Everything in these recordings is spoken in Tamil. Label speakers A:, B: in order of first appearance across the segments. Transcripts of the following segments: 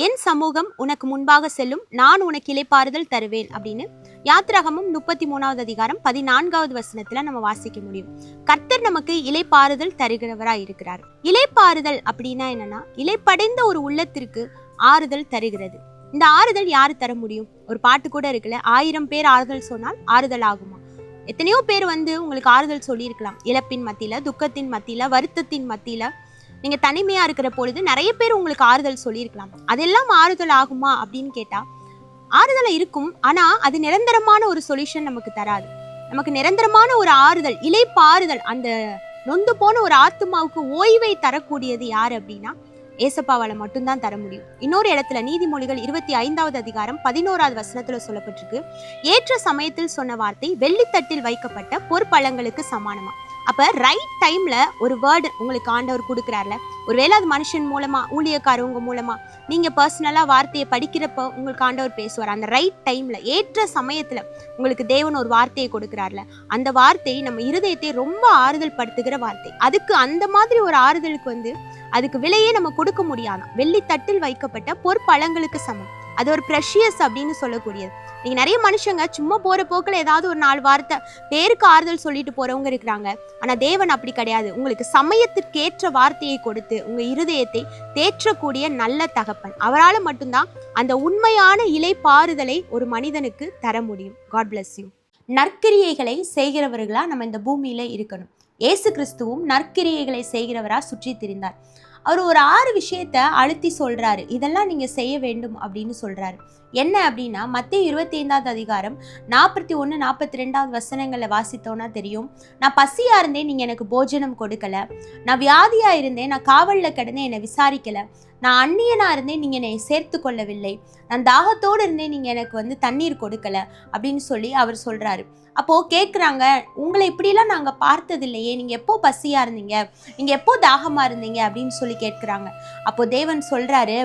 A: என் சமூகம் உனக்கு முன்பாக செல்லும், நான் உனக்கு இளைப்பாறுதல் தருவேன் அப்படின்னு யாத்திராகமம் 33வது அதிகாரம் 14வது வசனத்துல நம்ம வாசிக்க முடியும். கர்த்தர் நமக்கு இளைப்பாறுதல் தருகிறவராய் இருக்கிறார். இளைப்பாறுதல் அப்படின்னா என்னன்னா, இளைப்படைந்த ஒரு உள்ளத்திற்கு ஆறுதல் தருகிறது. இந்த ஆறுதல் யாரு தர முடியும்? ஒரு பாட்டு கூட இருக்குல்ல, 1000 பேர் ஆறுதல் சொன்னால் ஆறுதல் ஆகுமா? எத்தனையோ பேர் உங்களுக்கு ஆறுதல் சொல்லியிருக்கலாம். இழப்பின் மத்தியில, துக்கத்தின் மத்தியில, வருத்தத்தின் மத்தியில, நீங்க தனிமையா இருக்கிற பொழுது நிறைய பேர் உங்களுக்கு ஆறுதல் சொல்லியிருக்கலாம். அதெல்லாம் ஆறுதல் ஆகுமா அப்படின்னு கேட்டா ஆறுதலா இருக்கும். ஆனா அது நிரந்தரமான ஒரு சொல்யூஷன் நமக்கு தராது. நமக்கு நிரந்தரமான ஒரு ஆறுதல், இளைப்பாறுதல், அந்த நொந்து போன ஒரு ஆத்மாவுக்கு ஓய்வை தரக்கூடியது யாரு அப்படின்னா ஏசப்பாவால மட்டும்தான் தர முடியும். இன்னொரு இடத்துல நீதிமொழிகள் 25வது அதிகாரம் 11வது வசனத்துல சொல்லப்பட்டிருக்கு, ஏற்ற சமயத்தில் சொன்ன வார்த்தை வெள்ளித்தட்டில் வைக்கப்பட்ட பொற்பழங்களுக்கு சமானமா. அப்ப ரைட் டைம்ல ஒரு வேர்டு உங்களுக்கு ஆண்டவர் கொடுக்குறாருல, ஒருவேளை அது மனுஷன் மூலமா, ஊழியக்காரவங்க மூலமா, நீங்க பர்சனலா வார்த்தையை படிக்கிறப்ப உங்களுக்கு ஆண்டவர் பேசுவார். அந்த ரைட் டைம்ல, ஏற்ற சமயத்துல உங்களுக்கு தேவன் ஒரு வார்த்தையை கொடுக்குறாருல, அந்த வார்த்தை நம்ம இருதயத்தை ரொம்ப ஆறுதல் படுத்துகிற வார்த்தை. அதுக்கு அந்த மாதிரி ஒரு ஆறுதலுக்கு அதுக்கு விலையே நம்ம கொடுக்க முடியாதான். வெள்ளி தட்டில் வைக்கப்பட்ட பொற்பழங்களுக்கு சமம். அது ஒரு ப்ரெஷியஸ் அப்படின்னு சொல்லக்கூடியது. நீங்க நிறைய மனுஷங்க சும்மா போற போக்குல ஏதாவது ஒரு 4 வார்த்தை பேருக்கு ஆறுதல் சொல்லிட்டு போறவங்க இருக்கிறாங்க. ஆனா தேவன் அப்படி கிடையாது. உங்களுக்கு சமயத்திற்கேற்ற வார்த்தையை கொடுத்து உங்க இருதயத்தை தேற்றக்கூடிய நல்ல தகப்பன். அவரால் மட்டும்தான் அந்த உண்மையான இளைப்பாறுதலை ஒரு மனிதனுக்கு தர முடியும். God bless you. நற்கிரியைகளை செய்கிறவர்களா நம்ம இந்த பூமியில இருக்கணும். இயேசு கிறிஸ்துவும் நற்கிரியைகளை செய்கிறவரா சுற்றி திரிந்தார். அவர் ஒரு 6 விஷயத்த அழுத்தி சொல்றாரு, இதெல்லாம் நீங்க செய்ய வேண்டும் அப்படின்னு சொல்றாரு. என்ன அப்படின்னா, மத்தேயு 25வது அதிகாரம் 41, 42வது வசனங்களை வாசித்தோன்னா தெரியும். நான் பசியா இருந்தேன், நீங்க எனக்கு போஜனம் கொடுக்கல. நான் வியாதியா இருந்தேன், நான் காவல்ல கிடந்தேன், என்னை விசாரிக்கல. நான் அந்நியனா இருந்தேன், நீங்க என்னை சேர்த்து கொள்ளவில்லை. நான் தாகத்தோடு இருந்தேன், நீங்க எனக்கு தண்ணீர் கொடுக்கல அப்படின்னு சொல்லி அவர் சொல்றாரு. அப்போ கேட்குறாங்க, உங்களை இப்படிலாம் நாங்க பார்த்தது இல்லையே, நீங்க எப்போ பசியா இருந்தீங்க, நீங்க எப்போ தாகமா இருந்தீங்க அப்படின்னு சொல்லி கேட்குறாங்க. அப்போ தேவன் சொல்றாரு,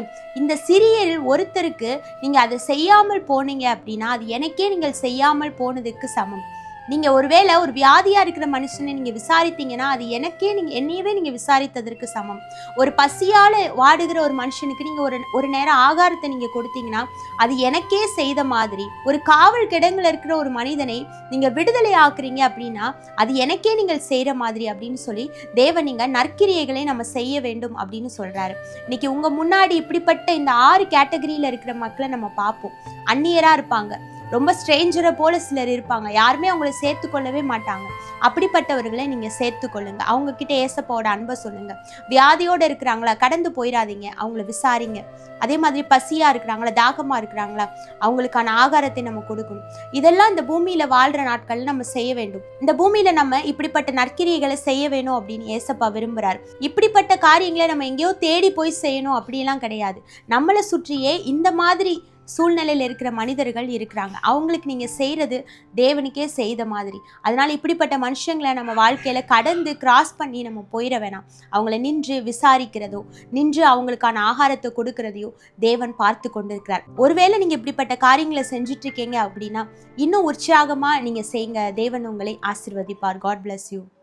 A: இந்த சிறியரில் ஒருத்தருக்கு நீங்க அதை செய்யாமல் போனீங்க அப்படின்னா அது எனக்கே நீங்கள் செய்யாமல் போனதுக்கு சமம். நீங்க ஒருவேளை ஒரு வியாதியா இருக்கிற மனுஷனை நீங்க விசாரித்தீங்கன்னா அது என்னையவே நீங்க விசாரித்ததற்கு சமம். ஒரு பசியால வாடுகிற ஒரு மனுஷனுக்கு நீங்க ஒரு நேரம் ஆகாரத்தை நீங்க கொடுத்தீங்கன்னா அது எனக்கே செய்த மாதிரி. ஒரு காவல் கிடங்குல இருக்கிற ஒரு மனிதனை நீங்க விடுதலை ஆக்குறீங்க அப்படின்னா அது எனக்கே நீங்கள் செய்யற மாதிரி அப்படின்னு சொல்லி தேவன் நீங்க நற்கிரியைகளை நம்ம செய்ய வேண்டும் அப்படின்னு சொல்றாரு. இன்னைக்கு உங்க முன்னாடி இப்படிப்பட்ட இந்த 6 கேட்டகரியில இருக்கிற மக்களை நம்ம பார்ப்போம். அந்நியரா இருப்பாங்க, ரொம்ப ஸ்ட்ரேஞ்சரை போல சிலர் இருப்பாங்க, யாருமே அவங்களை சேர்த்து கொள்ளவே மாட்டாங்க. அப்படிப்பட்டவர்களை நீங்க சேர்த்து கொள்ளுங்க. அவங்க கிட்ட ஏசப்பாவோட அன்பை சொல்லுங்க. வியாதியோட இருக்கிறாங்களா, கடந்து போயிடாதீங்க, அவங்கள விசாரிங்க. அதே மாதிரி பசியா இருக்கிறாங்களா, தாகமா இருக்கிறாங்களா, அவங்களுக்கான ஆகாரத்தை நம்ம கொடுக்கணும். இதெல்லாம் இந்த பூமியில வாழ்ற நாட்கள் நம்ம செய்ய வேண்டும். இந்த பூமியில நம்ம இப்படிப்பட்ட நற்கிரியைகளை செய்ய வேணும் அப்படின்னு ஏசப்பா விரும்புறாரு. இப்படிப்பட்ட காரியங்களை நம்ம எங்கேயோ தேடி போய் செய்யணும் அப்படிலாம் கிடையாது. நம்மளை சுற்றியே இந்த மாதிரி சூழ்நிலையில் இருக்கிற மனிதர்கள் இருக்கிறாங்க. அவங்களுக்கு நீங்க செய்யறது தேவனுக்கே செய்த மாதிரி. அதனால இப்படிப்பட்ட மனுஷங்களை நம்ம வாழ்க்கையில கடந்து கிராஸ் பண்ணி நம்ம போயிட வேணாம். அவங்கள நின்று விசாரிக்கிறதோ, நின்று அவங்களுக்கான ஆகாரத்தை கொடுக்கறதையோ தேவன் பார்த்து கொண்டிருக்கிறார். ஒருவேளை நீங்க இப்படிப்பட்ட காரியங்களை செஞ்சுட்டு இருக்கீங்க அப்படின்னா இன்னும் உற்சாகமா நீங்க செய்யுங்க. தேவன் உங்களை ஆசீர்வதிப்பார். God bless you.